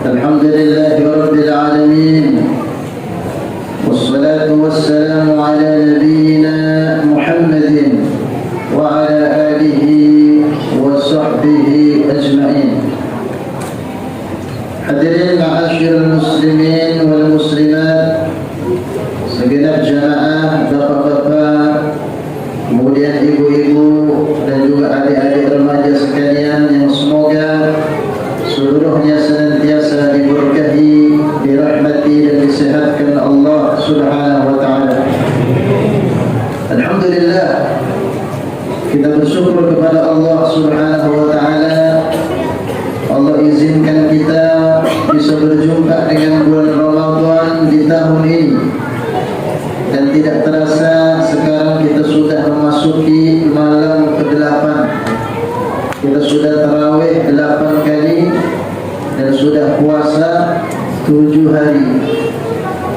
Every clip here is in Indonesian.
الحمد لله رب العالمين، والصلاة والسلام على نبينا محمد وعلى آله وصحبه أجمعين. Hadirin ma'asyiral muslimin wal muslimat, segenap jamaah, bapak-bapak, kemudian ibu-ibu dan juga adik-adik remaja sekalian yang semoga seluruhnya senantiasa diberkahi, dirahmati dan disehatkan Allah Subhanahu wa taala. Alhamdulillah, kita bersyukur kepada Allah Subhanahu wa taala. Allah izinkan kita bisa berjumpa dengan bulan Ramadan di tahun ini, dan tidak terasa sekarang kita sudah memasuki malam ke-8. Kita sudah tarawih 8 kali dan sudah puasa 7 hari.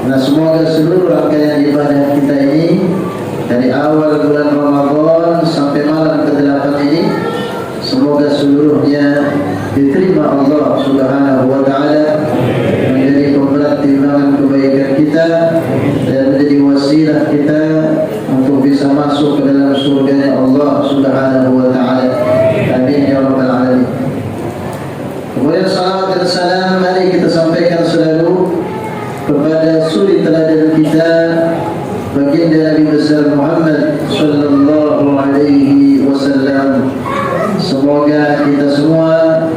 Nah, semoga seluruh rangkaian ibadah kita ini dari awal bulan Ramadan sampai malam ke-8 ini, semoga seluruhnya diterima Allah Subhanahu wa taala, menjadi pemberat timbangan kebaikan kita dan menjadi wasilah kita untuk bisa masuk ke dalam surganya Allah Subhanahu wa taala. Amin ya rabbal alamin. Kemudian salawat dan salam mari kita sampaikan selalu kepada suri teladan kita, baginda Nabi besar Muhammad sallallahu alaihi wasallam. Semoga kita semua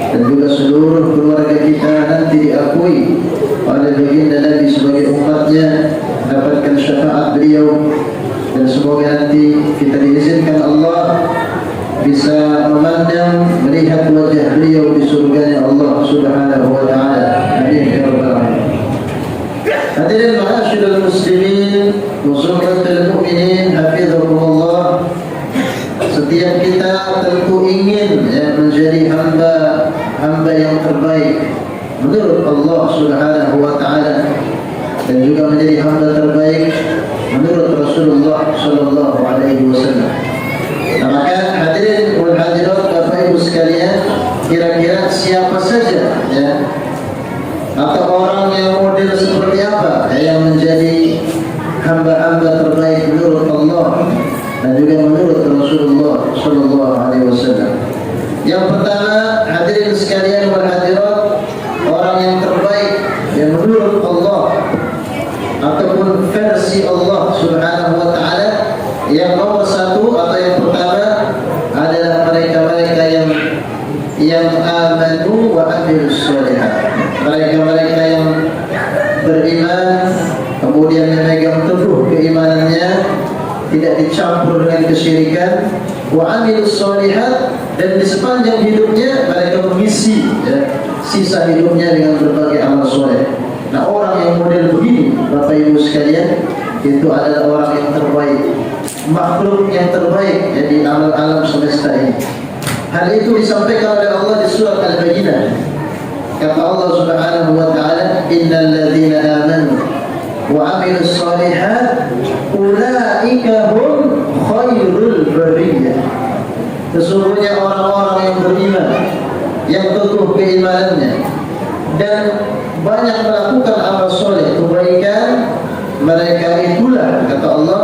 dan juga seluruh keluarga kita nanti diakui oleh baginda Nabi sebagai umatnya, mendapatkan syafaat beliau, dan semoga nanti kita diizinkan Allah bisa memandang, melihat wajah beliau di surganya Allah Subhanahu wa taala. Amin ya rabbal alamin. Hadirin ma'asyiral muslimin wa suratul mu'minin, hafizakumullah. Setiap kita tentu ingin menjadi hamba yang terbaik menurut Allah Subhanahu wa taala, dan juga menjadi hamba terbaik menurut Rasulullah sallallahu alaihi wasallam. Nah, maka hadirin wal hadirat, Bapak Ibu sekalian, kira-kira siapa saja atau orang yang model seperti apa yang menjadi hamba-hamba terbaik menurut Allah dan juga menurut Rasulullah sallallahu alaihi wasallam? Yang pertama, hadirin sekalian wal hadirat, orang yang terbaik yang menurut Allah ataupun versi Allah Subhanahu wa taala, yang nomor satu atau yang pertama adalah mereka-mereka yang amanu wa amilus sholihat. Mereka-mereka yang beriman, kemudian memegang teguh keimanannya, tidak dicampur dengan kesyirikan, wa amilus sholihat, dan di sepanjang hidupnya mereka mengisi sisa hidupnya dengan berbagai amal soleh. Nah, orang yang model begini, Bapak Ibu sekalian, itu adalah orang yang terbaik, makhluk yang terbaik di alam semesta ini. Hal itu disampaikan oleh Allah di surah Al-Baqarah. Kata Allah Subhanahu wa taala, innal ladzina amanu wa amilus sholihat ulaika hum khairul bariyah. Sesungguhnya orang-orang yang beriman, yang teguh keimanannya dan banyak melakukan amal soleh, kebaikan, mereka itulah, kata Allah,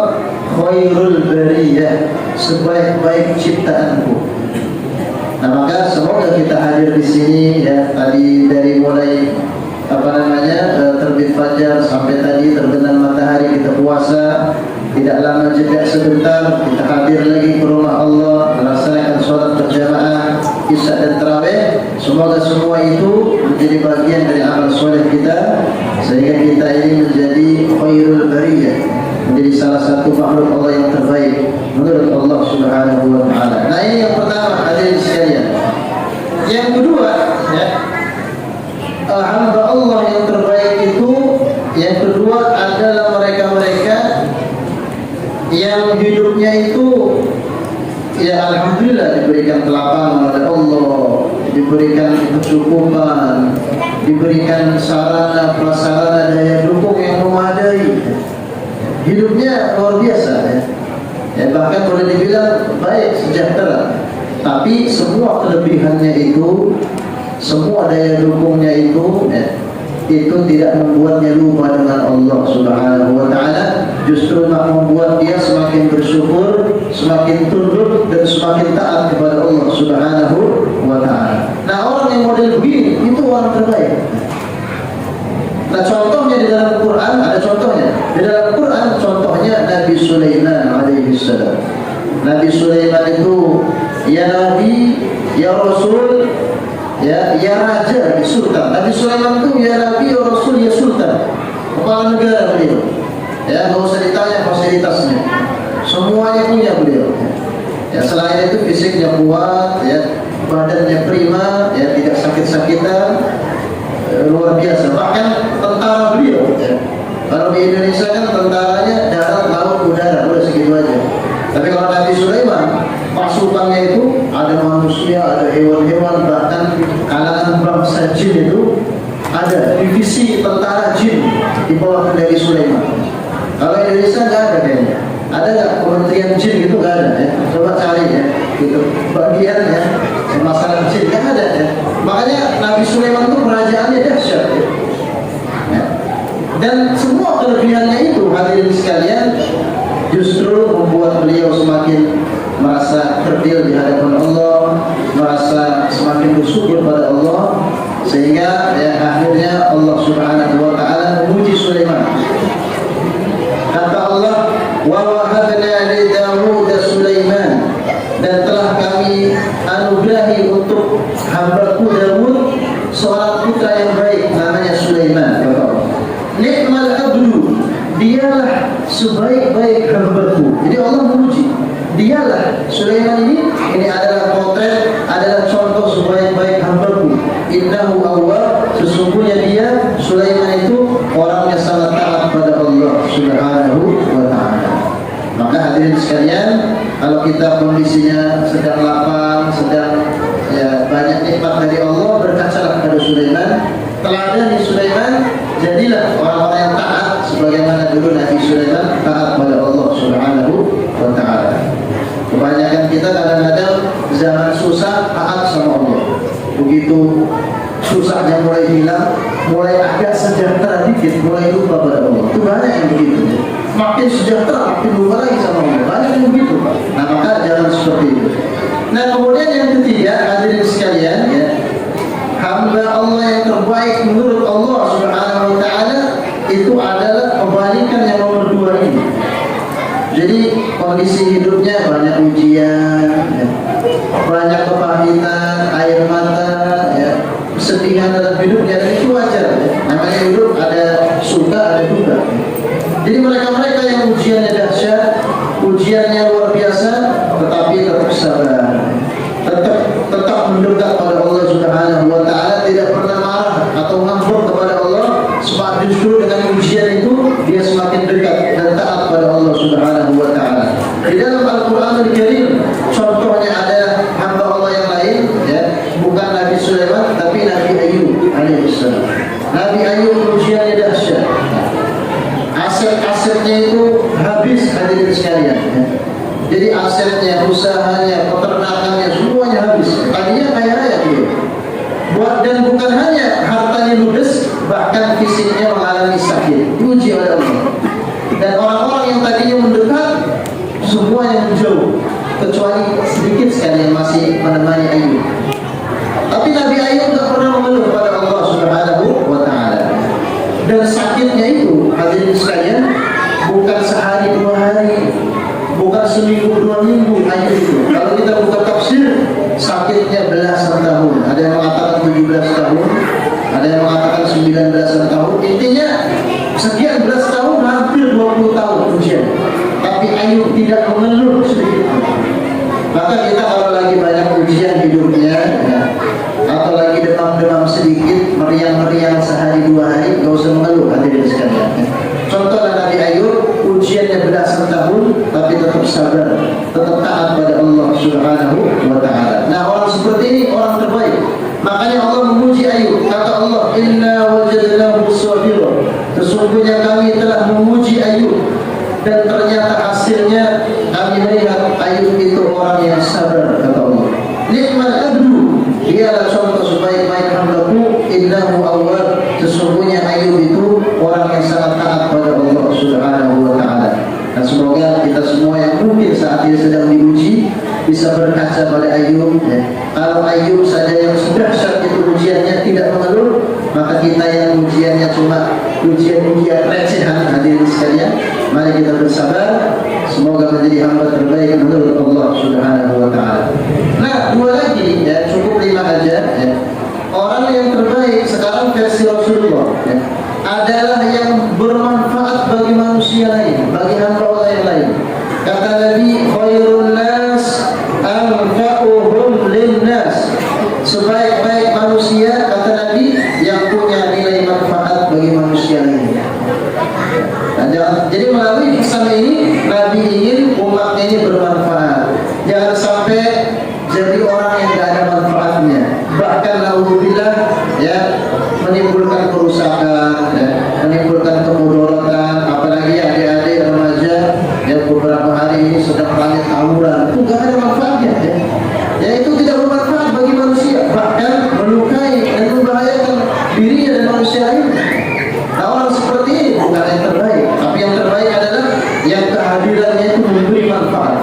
khairul bariyah, sebaik-baik ciptaanku. Nah, maka semoga kita hadir di sini tadi dari mulai terbit fajar sampai tadi terbenam matahari kita puasa, tidak lama jeda sebentar kita hadir lagi ke rumah Allah melaksanakan sholat berjamaah isya dan tarawih. Semoga semua itu menjadi bagian dari amal soleh kita, sehingga kita ini menjadi khairul bariyah, menjadi salah satu makhluk Allah yang terbaik menurut Allah Subhanahu wa taala. Nah, ini yang pertama, hadirin sekalian. Yang kedua, hamba Allah yang terbaik itu, yang kedua adalah mereka-mereka yang hidupnya itu alhamdulillah diberikan kelapangan oleh Allah, diberikan kecukupan, diberikan sarana prasarana daya dukung yang memadai. Hidupnya luar biasa bahkan boleh dibilang baik, sejahtera. Tapi semua kelebihannya itu, semua daya dukungnya itu itu tidak membuatnya lupa dengan Allah Subhanahu wa taala, justru membuat dia semakin bersyukur, semakin tunduk dan semakin taat kepada Allah Subhanahu wa taala. Nah, orang yang model begini itu orang terbaik. Nah, contohnya di dalam Quran ada contohnya. Di dalam Quran contohnya Nabi Sulaiman alaihi salam. Nabi Sulaiman itu ya Nabi, ya Rasul, ya raja, ya sultan. Nabi Sulaiman itu ya Nabi, ya Rasul, ya sultan. Kepala negara beliau. Ya, nggak usah ditanya fasilitasnya. Semuanya punya beliau. Ya, selain itu fisiknya kuat, ya, badannya prima, ya, tidak sakit-sakitan, luar biasa. Bahkan tentara beliau, ya. Kalau di Indonesia kan tentaranya darat, laut, udara, udah segitu aja. Tapi kalau Nabi Sulaiman, pasukannya itu ada manusia, ada hewan-hewan, bahkan kalangan bangsa jin itu ada divisi tentara jin di bawah Nabi Sulaiman. Kalau Indonesia nggak ada kayaknya. Ada nggak kementerian jin gitu? Nggak ada ya. Coba cari ya, gitu. Bagiannya masalah jin nggak ada ya. Makanya Nabi Sulaiman itu kerajaannya dahsyat ya. Ya. Dan semua kelebihannya itu hadirin sekalian justru membuat beliau semakin merasa kerdil di hadapan Allah, merasa semakin bersyukur pada Allah, sehingga ya, akhirnya Allah Subhanahu wa taala memuji Sulaiman. Kata Allah, wa wahabna li Daud Sulaiman, dan telah kami anugerahi untuk hambaku Daud seorang putra yang baik namanya Sulaiman. Kata Allah, nikmal abdu, dialah sebaik-baik hambaku. Jadi Allah memuji, dialah Sulaiman ini adalah potret, adalah contoh sebaik-baik hambaku. Innahu awwab, sesungguhnya dia Sulaiman itu orangnya sangat taat pada Allah Subhanahu wa taala. Maka hadirin sekalian, kalau kita kondisinya sedang lapang, sedang ya banyak nikmat dari Allah, berkacalah pada Sulaiman, teladani Sulaiman, jadilah orang-orang yang taat sebagaimana dulu Nabi Sulaiman taat pada Allah Subhanahu wa taala. Kebanyakan kita kadang-kadang zaman susah taat sama Allah. Begitu susahnya mulai hilang, mulai agak sejahtera dikit, mulai lupa pada Allah. Itu banyak yang begitu. Makin sejahtera, makin lupa lagi sama Allah. Banyak yang begitu. Nah, maka jangan seperti itu. Nah, kemudian yang ketiga, hadirin sekalian, ya, hamba Allah yang terbaik menurut Allah Subhanahu wa taala itu adalah kebalikan yang nomor dua ini. Jadi kondisi hidupnya banyak ujian, ya, banyak kepahitan, air mata, ya, kesedihan dalam hidupnya, dan itu wajar. Ya. Namanya hidup ada suka, ada duka. Jadi mereka-mereka yang ujiannya dahsyat, ujiannya luar biasa, tetapi tetap sabar, tetap mendekat pada Allah Subhanahu wa taala, tidak pernah marah atau ngambek kepada Allah, sebab justru dengan ujian itu dia semakin dekat dan taat pada Allah Subhanahu wa taala. Di dalam Al-Qur'anul Karim contohnya ada hamba Allah yang lain, ya, bukan Nabi Sulaiman tapi Nabi Ayub alaihissalam. Nabi Ayub ujiannya dahsyat. Aset-asetnya itu habis, hadirin sekalian, ya. Jadi asetnya, usahanya, peternakannya semuanya habis. Tadinya kaya raya dia. Dan bukan hanya hartanya ludes, bahkan fisiknya mengalami sakit. Diuji oleh Allah. Dan orang-orang yang tadinya mendekat, semuanya menjauh, kecuali sedikit sekali yang masih menemani Ayub. Tapi Nabi Ayub tidak pernah mengeluh pada Allah Subhanahu wa taala. Dan sakitnya itu, hadirin sekalian, bukan sehari dua hari, bukan seminggu dua minggu hanya itu. Kalau kita buka tafsir, sakitnya belasan tahun. Ada yang mengatakan 17 tahun, ada yang mengatakan 19 tahun. Intinya sekian belas tahun, hampir 20 tahun ujian. Tapi Ayub tidak mengeluh sedikit. Maka kita kalau lagi banyak ujian hidupnya, ya, atau lagi demam-demam sedikit, meriang-meriang sehari dua hari, nggak usah mengeluh, hadirin sekalian. Contoh Nabi Ayub, ujiannya belasan tahun, tapi tetap sabar, tetap taat pada Allah Subhanahu wa taala. Nah, orang seperti ini orang terbaik. Makanya Allah memuji Ayub. Kata Allah, Inna wajadnahu sabira. Sesungguhnya kami telah memuji Ayub, dan ternyata hasilnya kami melihat Ayub itu orang yang sabar. Kata Allah, nikmat abdu, dialah contoh sebaik-baik hambaku. Innahu awwab, sesungguhnya orang yang sangat taat pada Allah Subhanahu wa taala. Dan semoga kita semua yang mungkin saat ini sedang diuji bisa berkaca pada Ayub, ya. Kalau Ayub saja yang sudah saat itu ujiannya tidak mengeluh, maka kita yang ujiannya cuma ujian-ujian recehan, hadirin sekalian, mari kita bersabar, semoga menjadi hamba terbaik menurut Allah Subhanahu wa taala. Nah, dua lagi, ya, cukup 5 aja, ya. Orang yang terbaik sekarang versi Rasulullah, ya, adalah yang bermanfaat bagi manusia lain, bagi hamba Allah yang lain. Kata Nabi, khairun nas anfa'uhum linnas. Sebaik-baik manusia, kata Nabi, yang punya nilai manfaat bagi manusia lain. Jadi melalui pesan ini, Nabi ingin umatnya ini bermanfaat. Jangan sampai jadi orang yang tidak ada manfaatnya. Bahkan naudzubillah, ya, menimbulkan kerusakan, ya, menimbulkan kemudaratan. Apalagi adik-adik remaja yang beberapa hari ini sedang ramai tawuran, itu tidak ada manfaatnya, ya. Ya, itu tidak bermanfaat bagi manusia, bahkan melukai dan membahayakan dirinya dan manusia lain. Nah, orang seperti ini bukan yang terbaik, tapi yang terbaik adalah yang kehadirannya itu memberi manfaat,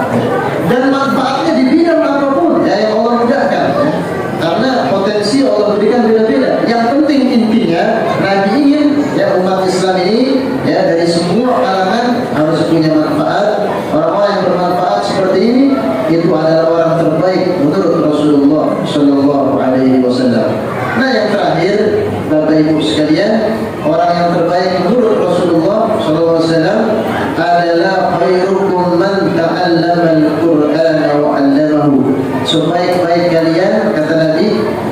dan manfaatnya di bidang apapun, ya, yang Allah mudahkan, ya. Karena potensi Allah berikan beda-beda. Yang penting intinya Nabi ingin, ya, umat Islam ini, ya, dari semua kalangan harus punya manfaat. Orang-orang yang bermanfaat seperti ini itu adalah orang terbaik menurut Rasulullah Shallallahu Alaihi Wasallam. Nah, yang terakhir, Bapak Ibu sekalian, orang yang terbaik menurut Rasulullah Shallallahu Alaihi Wasallam adalah khairukum man ta'allama al-Qur'an wa 'allamahu. Sebaik-baik kalian, kata Nabi,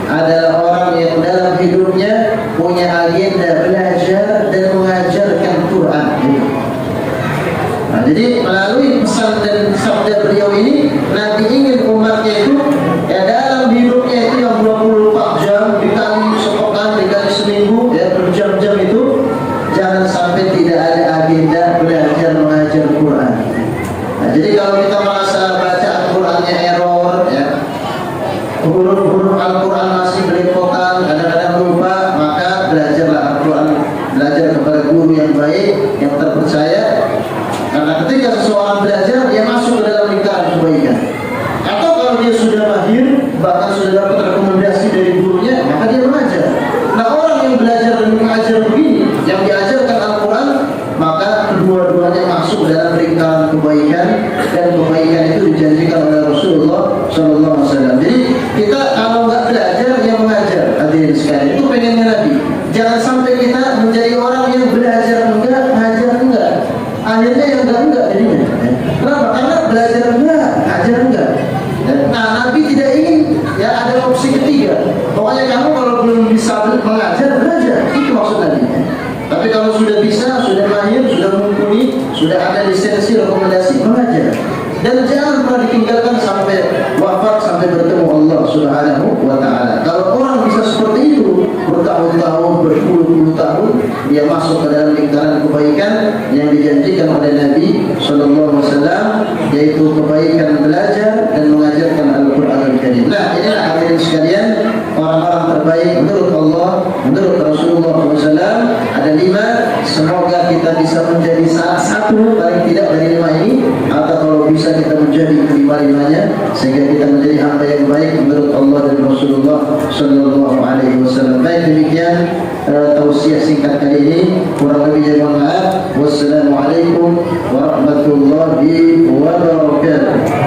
adalah orang yang dalam hidupnya punya agenda belajar dan mengajarkan Quran. Nah, jadi melalui pesan dan sabda beliau ini, Nabi ingin umatnya itu, ya, dalam hidupnya itu yang 24 jam dikali sepekan, dikali seminggu, ya, berjam-jam itu, jangan sampai tidak ada agenda belajar mengajar Quran. Nah, jadi kalau kita merasa bacaan Qurannya error, ya, huruf-huruf Al-Quran masih belepotan, kadang-kadang lupa, maka belajarlah Al-Quran, belajar kepada guru yang baik, yang terpercaya. Karena ketika seseorang belajar, dia masuk ke dalam lingkaran kebaikan. Atau kalau dia sudah mahir, bahkan sudah dapat rekomendasi dari gurunya, maka dia mengajar. Nah, orang yang belajar dan mengajar begini, yang diajarkan Al-Quran, maka kedua-duanya masuk dalam lingkaran kebaikan, dan kebaikan itu dijanjikan oleh Rasulullah Sallallahu Alaihi Wasallam. Jadi kita kalau nggak belajar, yang mengajar, hadirin sekalian, itu pengennya Nabi. Jangan sampai kita menjadi orang yang belajar enggak, mengajar enggak. Akhirnya yang enggak jadinya. Kenapa? Karena belajar enggak, ngajar enggak. Nah, Nabi tidak ingin, ya, ada opsi ketiga. Pokoknya kamu kalau belum bisa mengajar, belajar. Itu maksud Nabi. Tapi kalau sudah bisa, sudah mahir, sudah mumpuni, sudah ada lisensi rekomendasi, mengajar. Dan jangan pernah ditinggalkan sampai wafat, sampai bertemu Allah Subhanahu wa taala. Kalau orang bisa seperti itu bertahun-tahun, berpuluh-puluh tahun, dia masuk ke dalam lingkaran kebaikan yang dijanjikan oleh Nabi Sallallahu Alaihi Wasallam, yaitu kebaikan belajar dan mengajarkan Al-Quran Al-Karim. Nah, inilah hadirin sekalian, orang-orang terbaik menurut Allah, menurut Rasulullah SAW. Ada 5. Semoga kita bisa menjadi salah satu, paling tidak dari 5 ini, atau kalau bisa kita menjadi kelima-limanya, sehingga kita menjadi hamba yang baik menurut Allah dan Rasulullah Sallallahu Alaihi Wasallam. Baik, demikian tausiah singkat kali ini. Kurang lebihnya mohon maaf. Wassalamualaikum warahmatullahi wabarakatuh.